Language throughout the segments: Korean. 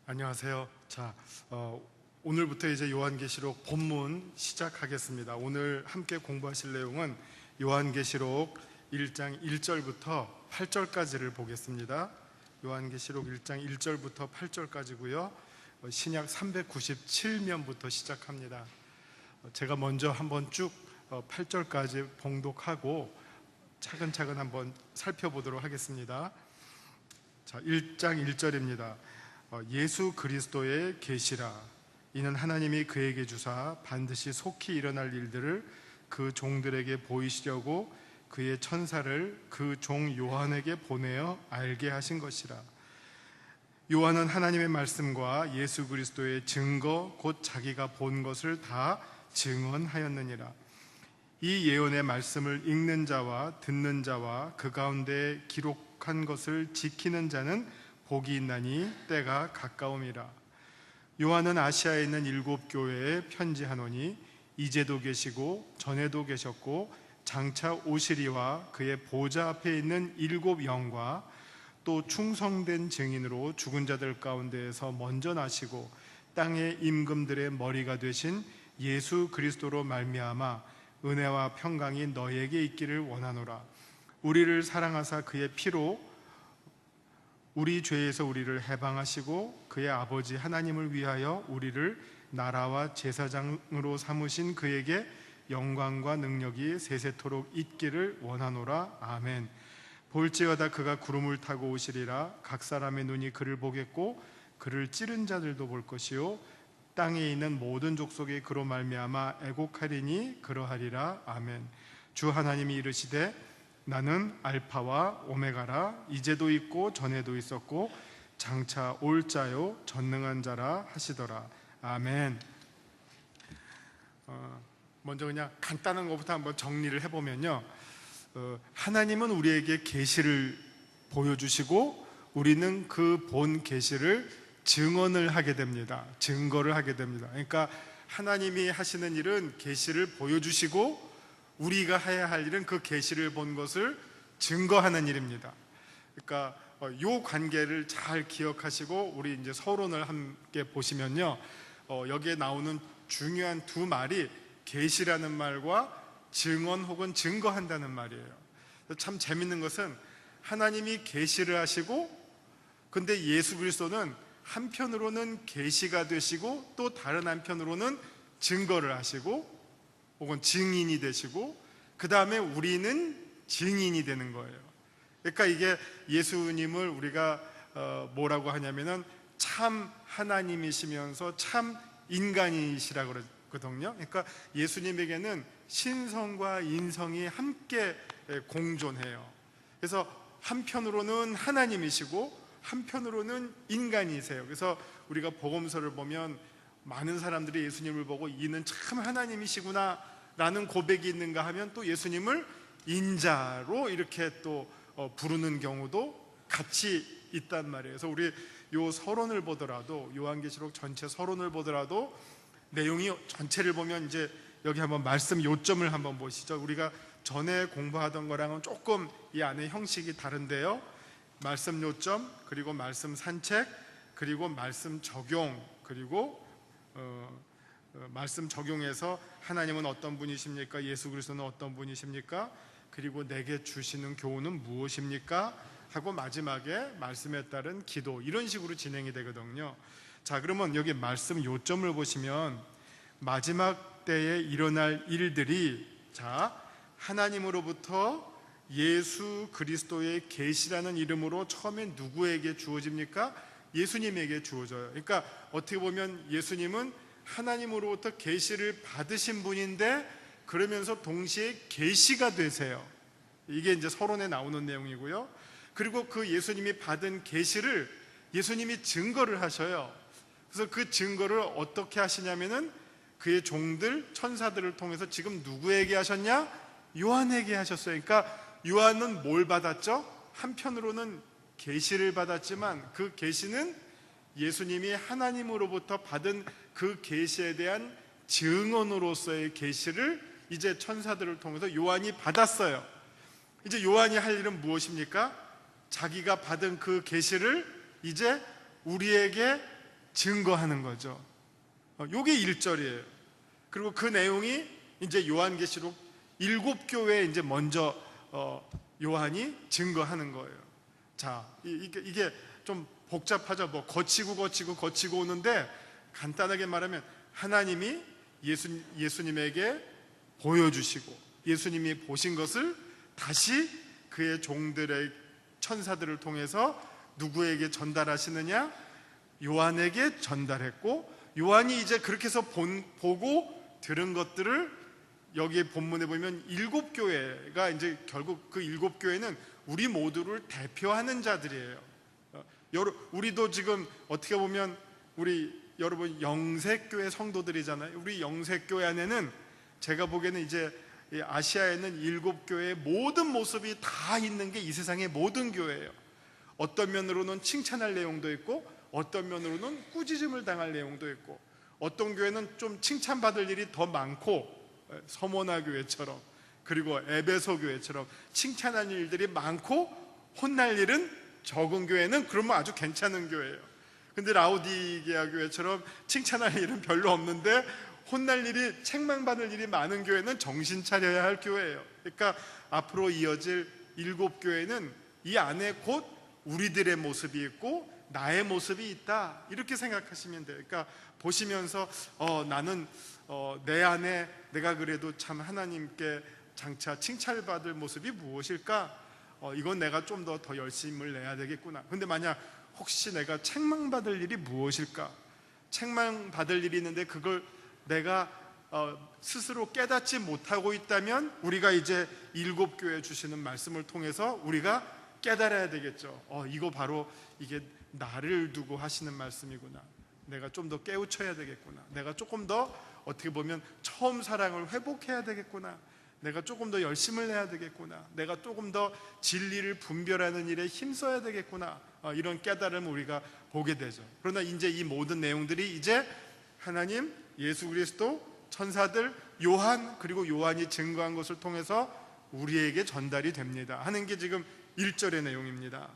안녕하세요. 오늘부터 이제 요한계시록 본문 시작하겠습니다. 오늘 함께 공부하실 내용은 요한계시록 1장 1절부터 8절까지를 보겠습니다. 요한계시록 1장 1절부터 8절까지고요. 신약 397면부터 시작합니다. 제가 먼저 한번 쭉 8절까지 봉독하고 차근차근 한번 살펴보도록 하겠습니다. 1장 1절입니다. 예수 그리스도의 계시라. 이는 하나님이 그에게 주사 반드시 속히 일어날 일들을 그 종들에게 보이시려고 그의 천사를 그 종 요한에게 보내어 알게 하신 것이라. 요한은 하나님의 말씀과 예수 그리스도의 증거 곧 자기가 본 것을 다 증언하였느니라. 이 예언의 말씀을 읽는 자와 듣는 자와 그 가운데 기록한 것을 지키는 자는 복이 있나니 때가 가까움이라. 요한은 아시아에 있는 7교회에 편지하노니 이제도 계시고 전에도 계셨고 장차 오시리와 그의 보좌 앞에 있는 7 영과 또 충성된 증인으로 죽은 자들 가운데에서 먼저 나시고 땅의 임금들의 머리가 되신 예수 그리스도로 말미암아 은혜와 평강이 너에게 있기를 원하노라. 우리를 사랑하사 그의 피로 우리 죄에서 우리를 해방하시고 그의 아버지 하나님을 위하여 우리를 나라와 제사장으로 삼으신 그에게 영광과 능력이 세세토록 있기를 원하노라. 아멘. 볼지어다 그가 구름을 타고 오시리라. 각 사람의 눈이 그를 보겠고 그를 찌른 자들도 볼 것이요 땅에 있는 모든 족속이 그로 말미암아 애곡하리니 그러하리라. 아멘. 주 하나님이 이르시되 나는 알파와 오메가라. 이제도 있고 전에도 있었고 장차 올 자요 전능한 자라 하시더라. 아멘. 먼저 그냥 간단한 것부터 한번 정리를 해보면요, 하나님은 우리에게 계시를 보여주시고 우리는 그 본 계시를 증언을 하게 됩니다. 증거를 하게 됩니다. 그러니까 하나님이 하시는 일은 계시를 보여주시고 우리가 해야 할 일은 그 계시를 본 것을 증거하는 일입니다. 그러니까 이 관계를 잘 기억하시고 우리 이제 서론을 함께 보시면요, 여기에 나오는 중요한 두 말이 계시라는 말과 증언 혹은 증거한다는 말이에요. 참 재밌는 것은 하나님이 계시를 하시고 근데 예수 그리스도는 한편으로는 계시가 되시고 또 다른 한편으로는 증거를 하시고 혹은 증인이 되시고 그 다음에 우리는 증인이 되는 거예요. 그러니까 이게 예수님을 우리가 뭐라고 하냐면은 참 하나님이시면서 참 인간이시라고 그러거든요. 그러니까 예수님에게는 신성과 인성이 함께 공존해요. 그래서 한편으로는 하나님이시고 한편으로는 인간이세요. 그래서 우리가 복음서를 보면 많은 사람들이 예수님을 보고 이는 참 하나님이시구나 라는 고백이 있는가 하면 또 예수님을 인자로 이렇게 또 부르는 경우도 같이 있단 말이에요. 그래서 우리 요 서론을 보더라도, 요한계시록 전체 서론을 보더라도 내용이 전체를 보면 이제 여기 한번 말씀 요점을 한번 보시죠. 우리가 전에 공부하던 거랑은 조금 이 안에 형식이 다른데요, 말씀 요점, 그리고 말씀 산책, 그리고 말씀 적용, 그리고 말씀 적용해서 하나님은 어떤 분이십니까? 예수 그리스도는 어떤 분이십니까? 그리고 내게 주시는 교훈은 무엇입니까? 하고 마지막에 말씀에 따른 기도, 이런 식으로 진행이 되거든요. 자, 그러면 여기 말씀 요점을 보시면 마지막 때에 일어날 일들이, 자, 하나님으로부터 예수 그리스도의 계시라는 이름으로 처음에 누구에게 주어집니까? 예수님에게 주어져요. 그러니까 어떻게 보면 예수님은 하나님으로부터 계시를 받으신 분인데 그러면서 동시에 계시가 되세요. 이게 이제 서론에 나오는 내용이고요. 그리고 그 예수님이 받은 계시를 예수님이 증거를 하셔요. 그래서 그 증거를 어떻게 하시냐면은 그의 종들, 천사들을 통해서 지금 누구에게 하셨냐? 요한에게 하셨어요. 그러니까 요한은 뭘 받았죠? 한편으로는 계시를 받았지만 그 계시는 예수님이 하나님으로부터 받은 그 계시에 대한 증언으로서의 계시를 이제 천사들을 통해서 요한이 받았어요. 이제 요한이 할 일은 무엇입니까? 자기가 받은 그 계시를 이제 우리에게 증거하는 거죠. 요게 1절이에요. 그리고 그 내용이 이제 요한계시록 7교회에 이제 먼저 요한이 증거하는 거예요. 자, 이게 좀 복잡하죠. 뭐 거치고 오는데, 간단하게 말하면 하나님이 예수님에게 보여주시고 예수님이 보신 것을 다시 그의 종들의 천사들을 통해서 누구에게 전달하시느냐? 요한에게 전달했고, 요한이 이제 그렇게 해서 보고 들은 것들을 여기 본문에 보면 7교회가 이제 결국 그 7교회는 우리 모두를 대표하는 자들이에요. 우리도 지금 어떻게 보면 우리 여러분 영색교회 성도들이잖아요. 우리 영색교회 안에는 제가 보기에는 이제 아시아에는 7교회의 모든 모습이 다 있는 게 이 세상의 모든 교회예요. 어떤 면으로는 칭찬할 내용도 있고, 어떤 면으로는 꾸짖음을 당할 내용도 있고, 어떤 교회는 좀 칭찬받을 일이 더 많고, 서모나 교회처럼, 그리고 에베소 교회처럼 칭찬할 일들이 많고 혼날 일은 적은 교회는 그러면 아주 괜찮은 교회예요. 근데 라우디게아 교회처럼 칭찬할 일은 별로 없는데 혼날 일이, 책망받을 일이 많은 교회는 정신 차려야 할 교회예요. 그러니까 앞으로 이어질 7교회는 이 안에 곧 우리들의 모습이 있고 나의 모습이 있다, 이렇게 생각하시면 돼요. 그러니까 보시면서 나는 내 안에 내가 그래도 참 하나님께 장차 칭찬받을 모습이 무엇일까? 이건 내가 좀 더 열심을 내야 되겠구나. 근데 만약 혹시 내가 책망받을 일이 무엇일까? 책망받을 일이 있는데 그걸 내가 스스로 깨닫지 못하고 있다면 우리가 이제 7교회 주시는 말씀을 통해서 우리가 깨달아야 되겠죠. 이거 바로 이게 나를 두고 하시는 말씀이구나. 내가 좀 더 깨우쳐야 되겠구나. 내가 조금 더 어떻게 보면 처음 사랑을 회복해야 되겠구나. 내가 조금 더 열심을 내야 되겠구나. 내가 조금 더 진리를 분별하는 일에 힘써야 되겠구나. 이런 깨달음을 우리가 보게 되죠. 그러나 이제 이 모든 내용들이 이제 하나님, 예수 그리스도, 천사들, 요한, 그리고 요한이 증거한 것을 통해서 우리에게 전달이 됩니다 하는 게 지금 1절의 내용입니다.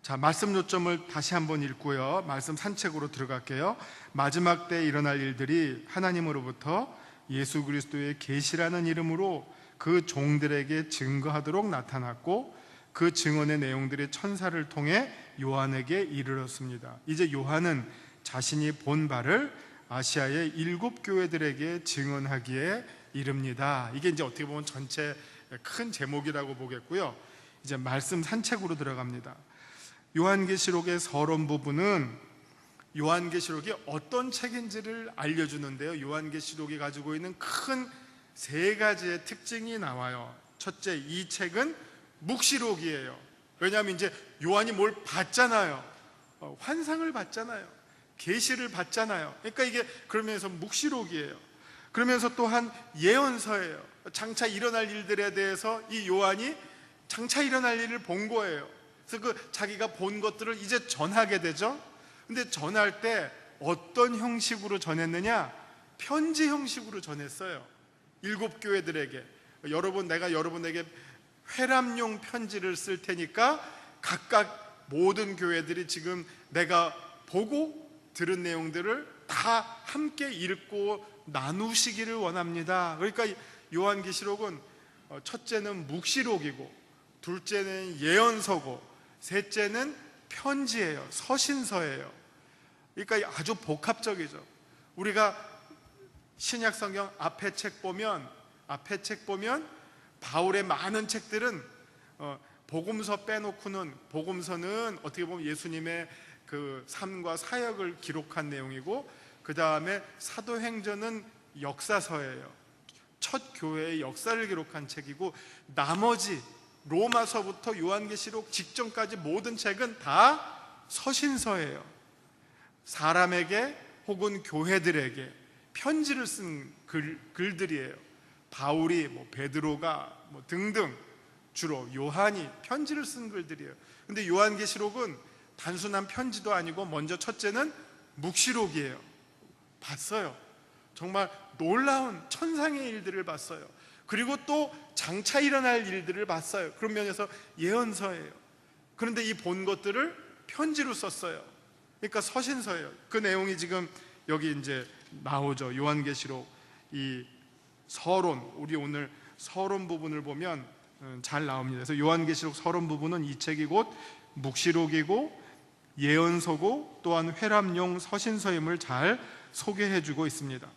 자, 말씀 요점을 다시 한번 읽고요, 말씀 산책으로 들어갈게요. 마지막 때 일어날 일들이 하나님으로부터 예수 그리스도의 계시라는 이름으로 그 종들에게 증거하도록 나타났고, 그 증언의 내용들이 천사를 통해 요한에게 이르렀습니다. 이제 요한은 자신이 본 바를 아시아의 7교회들에게 증언하기에 이릅니다. 이게 이제 어떻게 보면 전체 큰 제목이라고 보겠고요. 이제 말씀 산책으로 들어갑니다. 요한계시록의 서론 부분은 요한계시록이 어떤 책인지를 알려주는데요, 요한계시록이 가지고 있는 큰 3가지의 특징이 나와요. 첫째, 이 책은 묵시록이에요. 왜냐하면 이제 요한이 뭘 봤잖아요. 환상을 봤잖아요. 계시를 봤잖아요. 그러니까 이게 그러면서 묵시록이에요. 그러면서 또한 예언서예요. 장차 일어날 일들에 대해서 이 요한이 장차 일어날 일을 본 거예요. 그래서 그 자기가 본 것들을 이제 전하게 되죠. 근데 전할 때 어떤 형식으로 전했느냐? 편지 형식으로 전했어요. 7교회들에게 내가 여러분에게 회람용 편지를 쓸 테니까 각각 모든 교회들이 지금 내가 보고 들은 내용들을 다 함께 읽고 나누시기를 원합니다. 그러니까 요한계시록은 첫째는 묵시록이고, 둘째는 예언서고, 셋째는 편지예요. 서신서예요. 그러니까 아주 복합적이죠. 우리가 신약 성경 앞에 책 보면 바울의 많은 책들은 복음서 빼놓고는, 복음서는 어떻게 보면 예수님의 그 삶과 사역을 기록한 내용이고, 그 다음에 사도행전은 역사서예요. 첫 교회의 역사를 기록한 책이고, 나머지 로마서부터 요한계시록 직전까지 모든 책은 다 서신서예요. 사람에게 혹은 교회들에게 편지를 쓴 글들이에요. 바울이, 베드로가 등등 주로 요한이 편지를 쓴 글들이에요. 근데 요한계시록은 단순한 편지도 아니고 먼저 첫째는 묵시록이에요. 봤어요. 정말 놀라운 천상의 일들을 봤어요. 그리고 또 장차 일어날 일들을 봤어요. 그런 면에서 예언서예요. 그런데 이 본 것들을 편지로 썼어요. 그러니까 서신서예요. 그 내용이 지금 여기 이제 나오죠. 요한계시록 이 서론, 우리 오늘 서론 부분을 보면 잘 나옵니다. 그래서 요한계시록 서론 부분은 이 책이 곧 묵시록이고 예언서고 또한 회람용 서신서임을 잘 소개해주고 있습니다.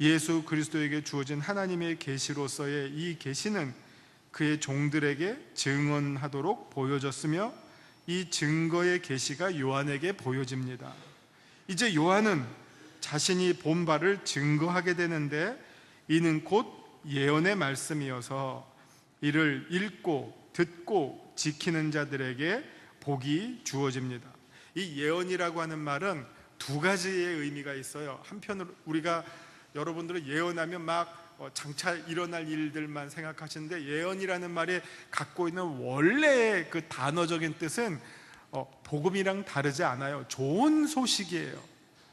예수 그리스도에게 주어진 하나님의 계시로서의 이 계시는 그의 종들에게 증언하도록 보여졌으며 이 증거의 계시가 요한에게 보여집니다. 이제 요한은 자신이 본 바를 증거하게 되는데 이는 곧 예언의 말씀이어서 이를 읽고 듣고 지키는 자들에게 복이 주어집니다. 이 예언이라고 하는 말은 두 가지의 의미가 있어요. 한편으로 우리가 여러분들은 예언하면 막 장차 일어날 일들만 생각하시는데 예언이라는 말이 갖고 있는 원래의 그 단어적인 뜻은 복음이랑 다르지 않아요. 좋은 소식이에요.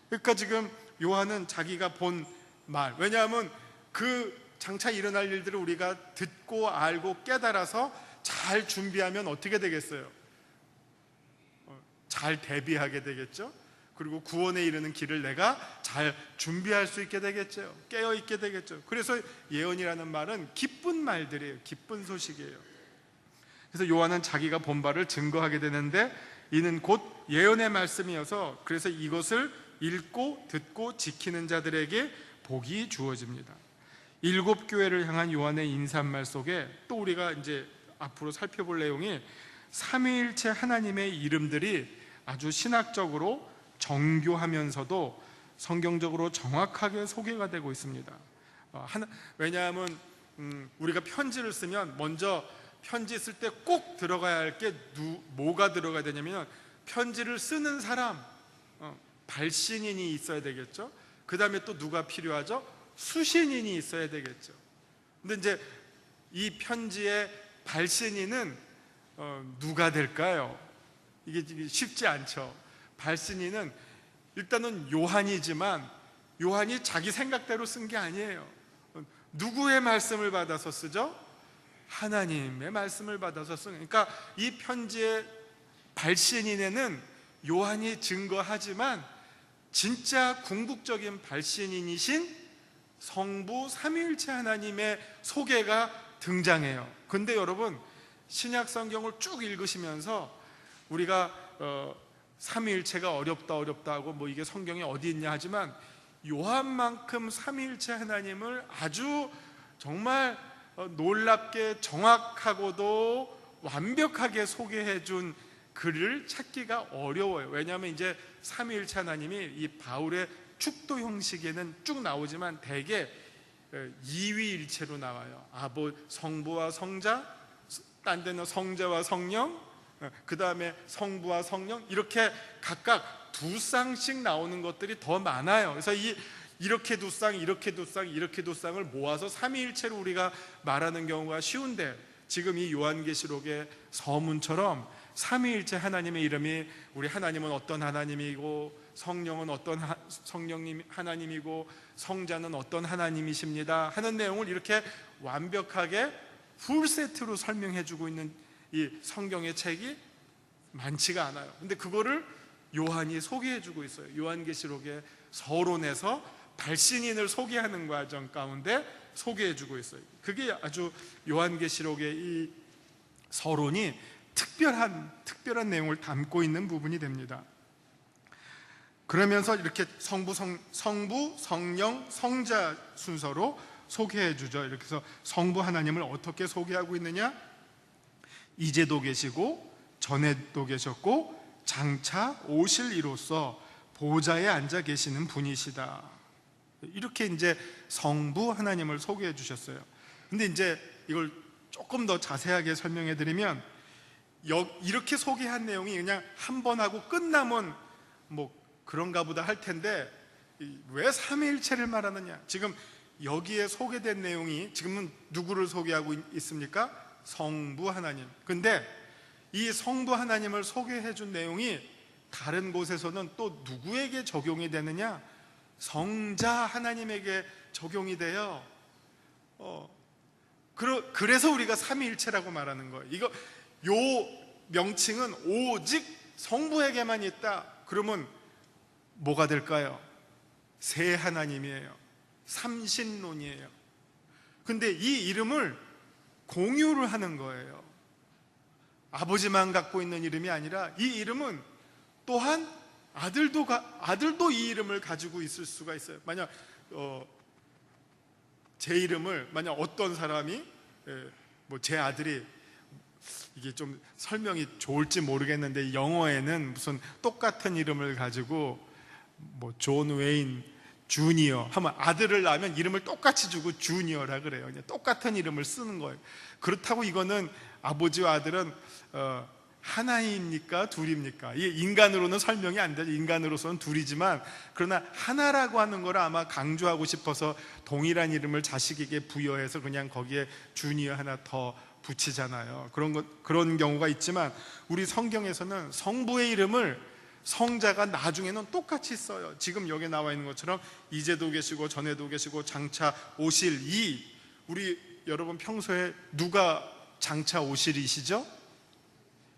그러니까 지금 요한은 자기가 본 말, 왜냐하면 그 장차 일어날 일들을 우리가 듣고 알고 깨달아서 잘 준비하면 어떻게 되겠어요? 잘 대비하게 되겠죠. 그리고 구원에 이르는 길을 내가 잘 준비할 수 있게 되겠죠. 깨어있게 되겠죠. 그래서 예언이라는 말은 기쁜 말들이에요. 기쁜 소식이에요. 그래서 요한은 자기가 본 바를 증거하게 되는데 이는 곧 예언의 말씀이어서 그래서 이것을 읽고 듣고 지키는 자들에게 복이 주어집니다. 7 교회를 향한 요한의 인사말 속에 또 우리가 이제 앞으로 살펴볼 내용이 삼위일체 하나님의 이름들이 아주 신학적으로 정교하면서도 성경적으로 정확하게 소개가 되고 있습니다. 왜냐하면 우리가 편지를 쓰면 먼저 편지 쓸 때 꼭 들어가야 할 게 뭐가 들어가야 되냐면 편지를 쓰는 사람, 발신인이 있어야 되겠죠. 그 다음에 또 누가 필요하죠? 수신인이 있어야 되겠죠. 근데 이제 이 편지의 발신인은 누가 될까요? 이게 쉽지 않죠. 발신인은 일단은 요한이지만 요한이 자기 생각대로 쓴 게 아니에요. 누구의 말씀을 받아서 쓰죠? 하나님의 말씀을 받아서 쓴. 그러니까 이 편지의 발신인에는 요한이 증거하지만 진짜 궁극적인 발신인이신 성부 삼위일체 하나님의 소개가 등장해요. 근데 여러분 신약 성경을 쭉 읽으시면서 우리가 삼위일체가 어렵다 하고 뭐 이게 성경에 어디 있냐 하지만 요한만큼 삼위일체 하나님을 아주 정말 놀랍게 정확하고도 완벽하게 소개해 준 글을 찾기가 어려워요. 왜냐하면 이제 삼위일체 하나님이 이 바울의 축도 형식에는 쭉 나오지만 대개 이위일체로 나와요. 성부와 성자, 딴 데는 성자와 성령, 그 다음에 성부와 성령, 이렇게 각각 두 쌍씩 나오는 것들이 더 많아요. 그래서 이렇게 두 쌍, 이렇게 두 쌍, 이렇게 두 쌍을 모아서 삼위일체로 우리가 말하는 경우가 쉬운데 지금 이 요한계시록의 서문처럼 삼위일체 하나님의 이름이 우리 하나님은 어떤 하나님이고 성령은 어떤 성령님 하나님이고 성자는 어떤 하나님이십니다 하는 내용을 이렇게 완벽하게 풀세트로 설명해주고 있는 이 성경의 책이 많지가 않아요. 근데 그거를 요한이 소개해주고 있어요. 요한계시록의 서론에서 발신인을 소개하는 과정 가운데 소개해주고 있어요. 그게 아주 요한계시록의 이 서론이 특별한 내용을 담고 있는 부분이 됩니다. 그러면서 이렇게 성부, 성령, 성자 순서로 소개해주죠. 이렇게 해서 성부 하나님을 어떻게 소개하고 있느냐? 이제도 계시고 전에도 계셨고 장차 오실 이로써 보좌에 앉아 계시는 분이시다. 이렇게 이제 성부 하나님을 소개해 주셨어요. 근데 이제 이걸 조금 더 자세하게 설명해 드리면 이렇게 소개한 내용이 그냥 한 번 하고 끝나면 뭐 그런가 보다 할 텐데 왜 삼위일체를 말하느냐? 지금 여기에 소개된 내용이 지금은 누구를 소개하고 있습니까? 성부 하나님. 근데 이 성부 하나님을 소개해 준 내용이 다른 곳에서는 또 누구에게 적용이 되느냐? 성자 하나님에게 적용이 돼요. 그래서 우리가 삼위일체라고 말하는 거예요. 요 명칭은 오직 성부에게만 있다. 그러면 뭐가 될까요? 세 하나님이에요. 삼신론이에요. 근데 이 이름을 공유를 하는 거예요. 아버지만 갖고 있는 이름이 아니라 이 이름은 또한 아들도 이 이름을 가지고 있을 수가 있어요. 만약 제 이름을 만약 어떤 사람이 제 아들이, 이게 좀 설명이 좋을지 모르겠는데 영어에는 무슨 똑같은 이름을 가지고 존 웨인 주니어 하면 아들을 낳으면 이름을 똑같이 주고 주니어라 그래요. 그냥 똑같은 이름을 쓰는 거예요. 그렇다고 이거는 아버지와 아들은 하나입니까? 둘입니까? 이게 인간으로는 설명이 안 되죠. 인간으로서는 둘이지만 그러나 하나라고 하는 걸 아마 강조하고 싶어서 동일한 이름을 자식에게 부여해서 그냥 거기에 주니어 하나 더 붙이잖아요. 그런 경우가 있지만 우리 성경에서는 성부의 이름을 성자가 나중에는 똑같이 써요. 지금 여기 나와 있는 것처럼 이제도 계시고 전에도 계시고 장차 오실 우리 여러분 평소에 누가 장차 오실이시죠?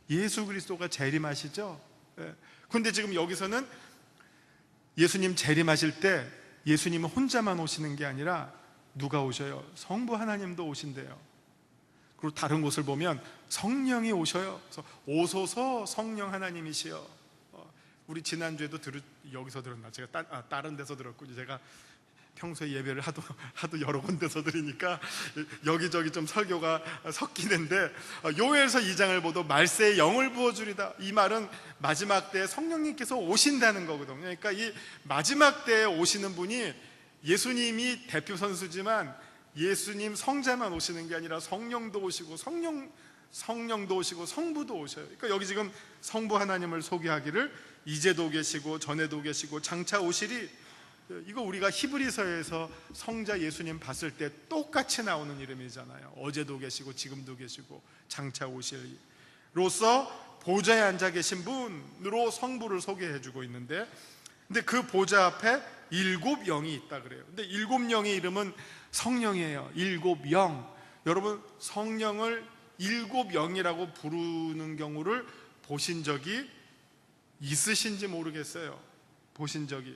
예수 그리스도가 재림하시죠? 그런데 지금 여기서는 예수님 재림하실 때 예수님은 혼자만 오시는 게 아니라 누가 오셔요? 성부 하나님도 오신대요. 그리고 다른 곳을 보면 성령이 오셔요. 그래서 오소서 성령 하나님이시여. 우리 지난주에도 여기서 들었나? 제가 다른 데서 들었군요. 제가 평소에 예배를 하도 여러 군데서 드리니까 여기저기 좀 설교가 섞이는데, 요엘서 2장을 보도 말세에 영을 부어주리다. 이 말은 마지막 때에 성령님께서 오신다는 거거든요. 그러니까 이 마지막 때에 오시는 분이 예수님이 대표 선수지만 예수님 성자만 오시는 게 아니라 성령도 오시고 성령도 오시고 성부도 오셔요. 그러니까 여기 지금 성부 하나님을 소개하기를 이제도 계시고 전에도 계시고 장차 오시리, 이거 우리가 히브리서에서 성자 예수님 봤을 때 똑같이 나오는 이름이잖아요. 어제도 계시고 지금도 계시고 장차 오시리로서 보좌에 앉아 계신 분으로 성부를 소개해주고 있는데, 근데 그 보좌 앞에 7 영이 있다 그래요. 근데 7 영의 이름은 성령이에요. 7 영. 여러분, 성령을 7 영이라고 부르는 경우를 보신 적이 있으신지 모르겠어요. 보신 적이.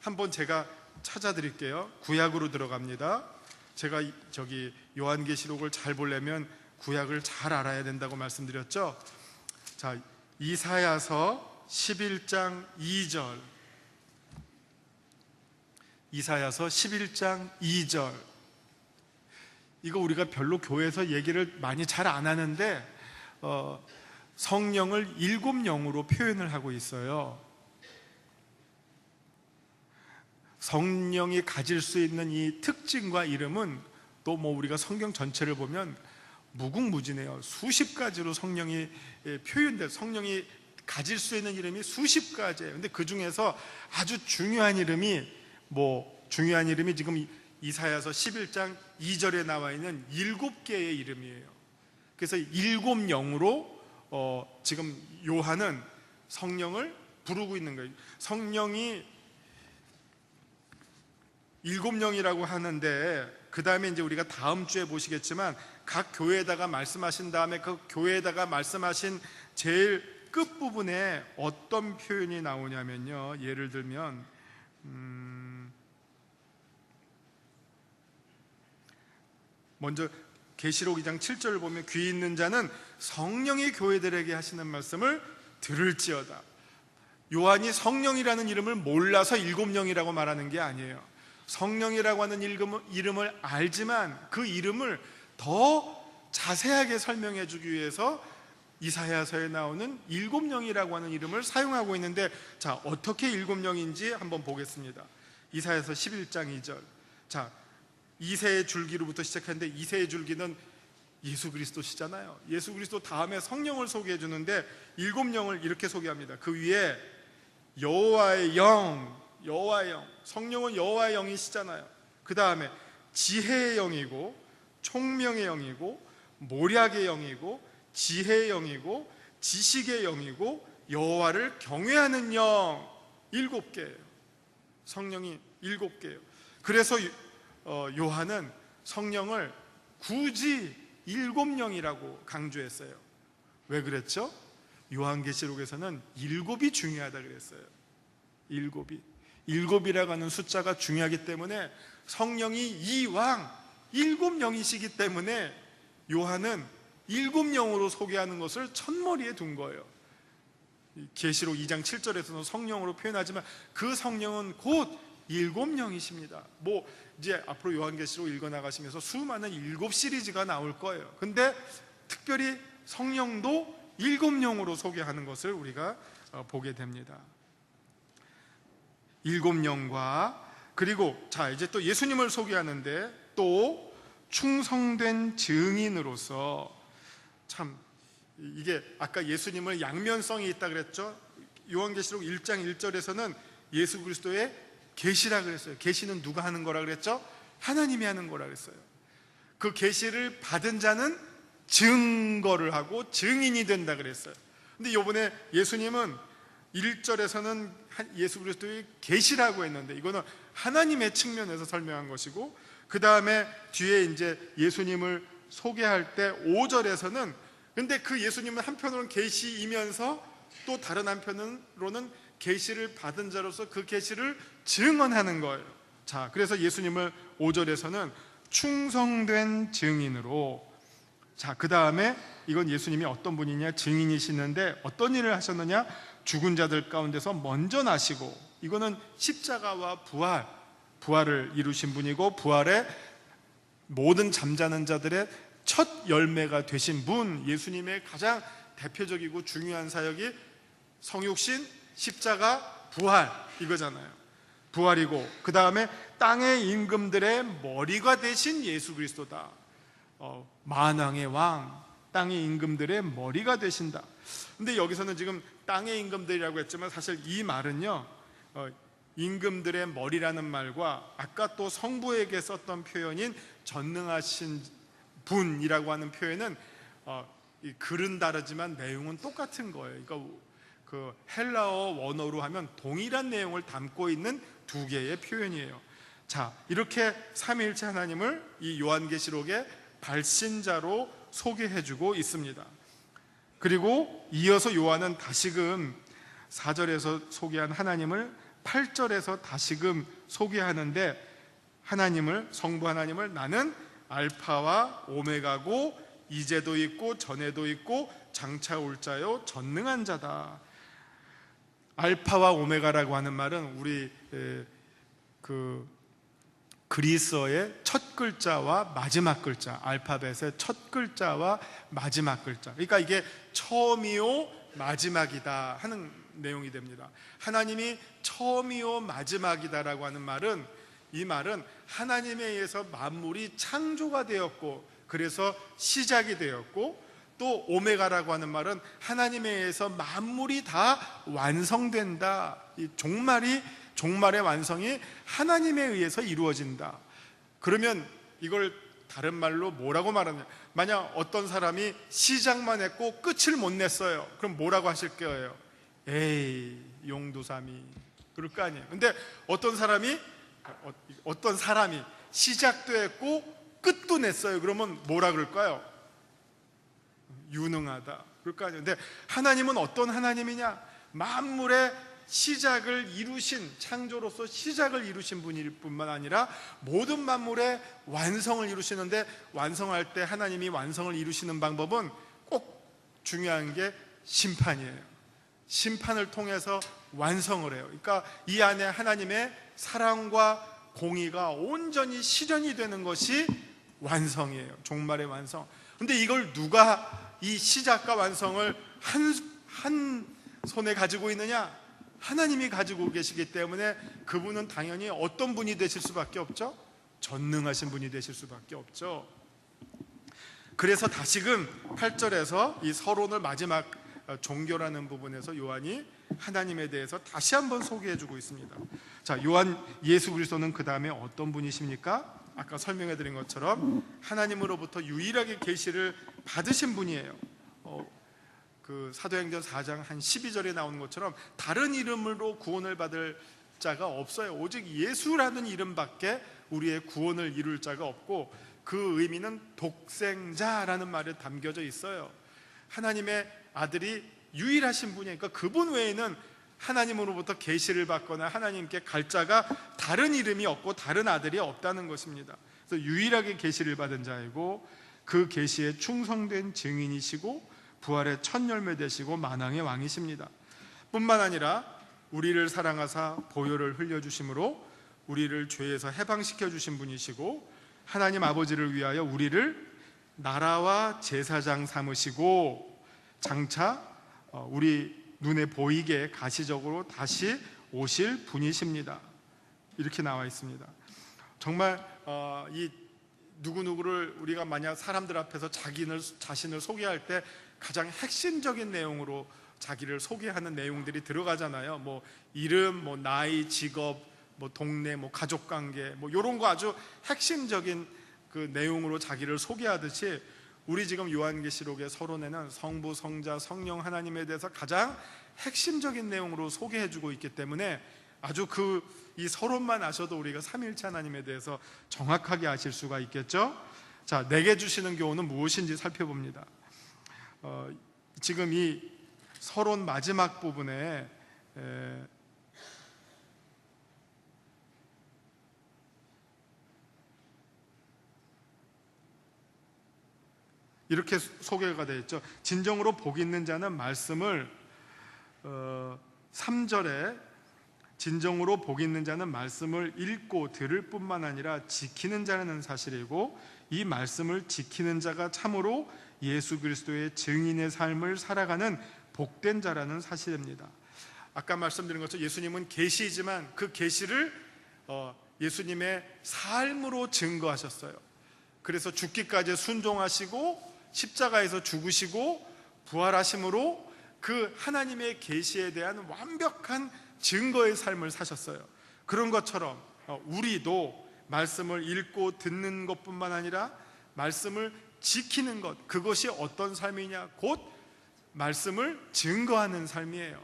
한번 제가 찾아드릴게요. 구약으로 들어갑니다. 제가 저기 요한계시록을 잘 보려면 구약을 잘 알아야 된다고 말씀드렸죠. 자, 이사야서 11장 2절. 이사야서 11장 2절. 이거 우리가 별로 교회에서 얘기를 많이 잘 안 하는데 성령을 7 영으로 표현을 하고 있어요. 성령이 가질 수 있는 이 특징과 이름은 또 우리가 성경 전체를 보면 무궁무진해요. 수십 가지로 성령이 표현돼, 성령이 가질 수 있는 이름이 수십 가지예요. 근데 그 중에서 아주 중요한 이름이 지금 이사야서 11장 2절에 나와 있는 7개의 이름이에요. 그래서 7 영으로 지금 요한은 성령을 부르고 있는 거예요. 성령이 7 영이라고 하는데, 그 다음에 이제 우리가 다음 주에 보시겠지만 각 교회에다가 말씀하신 다음에 그 교회에다가 말씀하신 제일 끝부분에 어떤 표현이 나오냐면요, 예를 들면 먼저 계시록 2장 7절을 보면 귀 있는 자는 성령이 교회들에게 하시는 말씀을 들을지어다. 요한이 성령이라는 이름을 몰라서 7 영이라고 말하는 게 아니에요. 성령이라고 하는 이름을 알지만 그 이름을 더 자세하게 설명해 주기 위해서 이사야서에 나오는 7 영이라고 하는 이름을 사용하고 있는데, 자, 어떻게 7 영인지 한번 보겠습니다. 이사야서 11장 2절. 자, 이새의 줄기로부터 시작하는데 이새의 줄기는 예수 그리스도시잖아요. 예수 그리스도 다음에 성령을 소개해 주는데 7 영을 이렇게 소개합니다. 그 위에 여호와의 영, 성령은 여호와의 영이시잖아요. 그 다음에 지혜의 영이고 총명의 영이고 모략의 영이고 지혜의 영이고 지식의 영이고 여호와를 경외하는 영, 7개예요. 성령이 7개예요. 그래서 요한은 성령을 굳이 7 영이라고 강조했어요. 왜 그랬죠? 요한계시록에서는 7이 중요하다 그랬어요. 일곱이. 일곱이라고 하는 숫자가 중요하기 때문에 성령이 이왕 일곱 영이시기 때문에 요한은 일곱 영으로 소개하는 것을 첫머리에 둔 거예요. 계시록 2장 7절에서는 성령으로 표현하지만 그 성령은 곧 일곱 영이십니다. 뭐 이제 앞으로 요한계시록 읽어나가시면서 수많은 일곱 시리즈가 나올 거예요. 근데 특별히 성령도 일곱 영으로 소개하는 것을 우리가 보게 됩니다. 일곱 영과 그리고 자 이제 또 예수님을 소개하는데 또 충성된 증인으로서 참 이게 아까 예수님을 양면성이 있다 그랬죠. 요한계시록 1장 1절에서는 예수 그리스도의 계시라 그랬어요. 계시는 누가 하는 거라 그랬죠? 하나님이 하는 거라 그랬어요. 그 계시를 받은 자는 증거를 하고 증인이 된다 그랬어요. 근데 이번에 예수님은 1절에서는 예수 그리스도의 계시라고 했는데 이거는 하나님의 측면에서 설명한 것이고, 그 다음에 뒤에 이제 예수님을 소개할 때 5절에서는 근데 그 예수님은 한편으로는 계시이면서 또 다른 한편으로는 계시를 받은 자로서 그 계시를 증언하는 거예요. 자, 그래서 예수님을 5절에서는 충성된 증인으로, 자, 그 다음에 이건 예수님이 어떤 분이냐, 증인이시는데 어떤 일을 하셨느냐, 죽은 자들 가운데서 먼저 나시고, 이거는 십자가와 부활을 이루신 분이고 부활의 모든 잠자는 자들의 첫 열매가 되신 분, 예수님의 가장 대표적이고 중요한 사역이 성육신, 십자가, 부활 이거잖아요. 부활이고 그 다음에 땅의 임금들의 머리가 되신 예수 그리스도다. 만왕의 왕, 땅의 임금들의 머리가 되신다. 근데 여기서는 지금 땅의 임금들이라고 했지만 사실 이 말은요, 임금들의 머리라는 말과 아까 또 성부에게 썼던 표현인 전능하신 분이라고 하는 표현은 글은 다르지만 내용은 똑같은 거예요. 그러니까 그 헬라어 원어로 하면 동일한 내용을 담고 있는 두 개의 표현이에요. 자, 이렇게 삼위일체 하나님을 이 요한계시록의 발신자로 소개해주고 있습니다. 그리고 이어서 요한은 다시금 4절에서 소개한 하나님을 8절에서 다시금 소개하는데, 하나님을, 성부 하나님을 나는 알파와 오메가고 이제도 있고 전에도 있고 장차 올 자요 전능한 자다. 알파와 오메가라고 하는 말은 우리 그 그리스어의 첫 글자와 마지막 글자, 알파벳의 첫 글자와 마지막 글자, 그러니까 이게 처음이요 마지막이다 하는 내용이 됩니다. 하나님이 처음이요 마지막이다라고 하는 말은, 이 말은 하나님에 의해서 만물이 창조가 되었고 그래서 시작이 되었고, 또 오메가라고 하는 말은 하나님에 의해서 만물이 다 완성된다. 이 종말의 완성이 하나님에 의해서 이루어진다. 그러면 이걸 다른 말로 뭐라고 말하냐, 만약 어떤 사람이 시작만 했고 끝을 못 냈어요. 그럼 뭐라고 하실 거예요? 에이 용두사미 그럴 거 아니에요. 근데 어떤 사람이 시작도 했고 끝도 냈어요. 그러면 뭐라 그럴까요? 유능하다 그럴 거 아니에요. 근데 하나님은 어떤 하나님이냐, 만물의 시작을 이루신, 창조로서 시작을 이루신 분일 뿐만 아니라 모든 만물의 완성을 이루시는데, 완성할 때 하나님이 완성을 이루시는 방법은 꼭 중요한 게 심판이에요. 심판을 통해서 완성을 해요. 그러니까 이 안에 하나님의 사랑과 공의가 온전히 실현이 되는 것이 완성이에요. 종말의 완성. 근데 이걸 누가 이 시작과 완성을 한 손에 가지고 있느냐? 하나님이 가지고 계시기 때문에 그분은 당연히 어떤 분이 되실 수밖에 없죠? 전능하신 분이 되실 수밖에 없죠. 그래서 다시금 8절에서 이 서론을 마지막 종교라는 부분에서 요한이 하나님에 대해서 다시 한번 소개해주고 있습니다. 자, 요한 예수 그리스도는 그 다음에 어떤 분이십니까? 아까 설명해드린 것처럼 하나님으로부터 유일하게 계시를 받으신 분이에요. 그 사도행전 4장 한 12절에 나오는 것처럼 다른 이름으로 구원을 받을 자가 없어요. 오직 예수라는 이름밖에 우리의 구원을 이룰 자가 없고, 그 의미는 독생자라는 말에 담겨져 있어요. 하나님의 아들이 유일하신 분이니까 그분 외에는 하나님으로부터 계시를 받거나 하나님께 갈 자가 다른 이름이 없고 다른 아들이 없다는 것입니다. 그래서 유일하게 계시를 받은 자이고 그 계시에 충성된 증인이시고 부활의 첫 열매 되시고 만왕의 왕이십니다. 뿐만 아니라 우리를 사랑하사 보혈을 흘려주심으로 우리를 죄에서 해방시켜 주신 분이시고 하나님 아버지를 위하여 우리를 나라와 제사장 삼으시고 장차 우리 눈에 보이게 가시적으로 다시 오실 분이십니다. 이렇게 나와 있습니다. 정말 이 누구누구를 우리가 만약 사람들 앞에서 자신을 소개할 때 가장 핵심적인 내용으로 자기를 소개하는 내용들이 들어가잖아요. 뭐 이름, 뭐 나이, 직업, 뭐 동네, 뭐 가족관계, 뭐 이런 거 아주 핵심적인 그 내용으로 자기를 소개하듯이 우리 지금 요한계시록의 서론에는 성부, 성자, 성령 하나님에 대해서 가장 핵심적인 내용으로 소개해주고 있기 때문에 아주 이 서론만 아셔도 우리가 삼위일체 하나님에 대해서 정확하게 아실 수가 있겠죠. 자, 내게 주시는 교훈은 무엇인지 살펴봅니다. 지금 이 서론 마지막 부분에 이렇게 소개가 되어 있죠. 진정으로 복 있는 자는 말씀을 3절에 진정으로 복 있는 자는 말씀을 읽고 들을 뿐만 아니라 지키는 자라는 사실이고 이 말씀을 지키는 자가 참으로 예수 그리스도의 증인의 삶을 살아가는 복된 자라는 사실입니다. 아까 말씀드린 것처럼 예수님은 계시이지만 그 계시를 예수님의 삶으로 증거하셨어요. 그래서 죽기까지 순종하시고 십자가에서 죽으시고 부활하심으로 그 하나님의 계시에 대한 완벽한 증거의 삶을 사셨어요. 그런 것처럼 우리도 말씀을 읽고 듣는 것뿐만 아니라 말씀을 지키는 것, 그것이 어떤 삶이냐? 곧 말씀을 증거하는 삶이에요.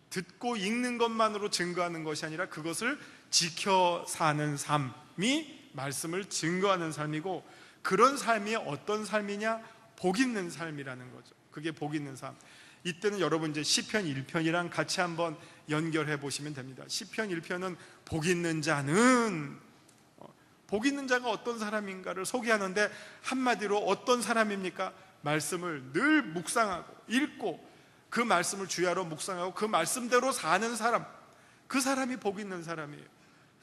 듣고 읽는 것만으로 증거하는 것이 아니라 그것을 지켜 사는 삶이 말씀을 증거하는 삶이고, 그런 삶이 어떤 삶이냐? 복 있는 삶이라는 거죠. 그게 복 있는 삶. 이때는 여러분 이제 시편 1편이랑 같이 한번 연결해 보시면 됩니다. 시편 1편은 복 있는 자는, 복 있는 자가 어떤 사람인가를 소개하는데 한마디로 어떤 사람입니까? 말씀을 늘 묵상하고 읽고 그 말씀을 주야로 묵상하고 그 말씀대로 사는 사람, 그 사람이 복 있는 사람이에요.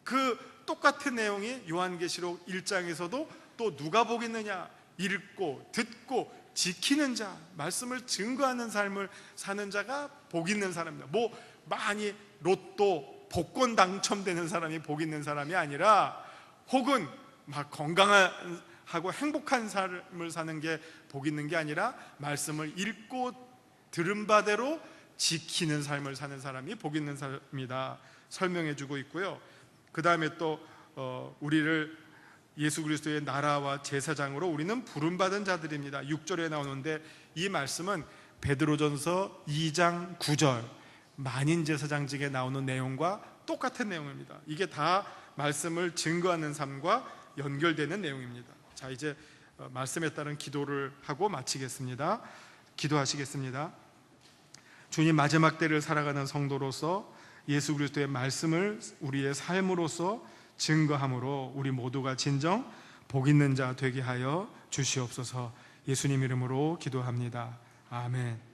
그 똑같은 내용이 요한계시록 1장에서도 또 누가 복 있느냐? 읽고 듣고 지키는 자, 말씀을 증거하는 삶을 사는 자가 복 있는 사람입니다. 뭐 많이 로또 복권 당첨되는 사람이 복 있는 사람이 아니라 혹은 막 건강하고 행복한 삶을 사는 게 복 있는 게 아니라 말씀을 읽고 들은 바대로 지키는 삶을 사는 사람이 복 있는 사람이다 설명해 주고 있고요. 그 다음에 또 우리를 예수 그리스도의 나라와 제사장으로 우리는 부름받은 자들입니다. 6절에 나오는데 이 말씀은 베드로전서 2장 9절 만인 제사장직에 나오는 내용과 똑같은 내용입니다. 이게 다 말씀을 증거하는 삶과 연결되는 내용입니다. 자, 이제 말씀에 따른 기도를 하고 마치겠습니다. 기도하시겠습니다. 주님, 마지막 때를 살아가는 성도로서 예수 그리스도의 말씀을 우리의 삶으로서 증거함으로 우리 모두가 진정 복 있는 자 되게 하여 주시옵소서. 예수님 이름으로 기도합니다. 아멘.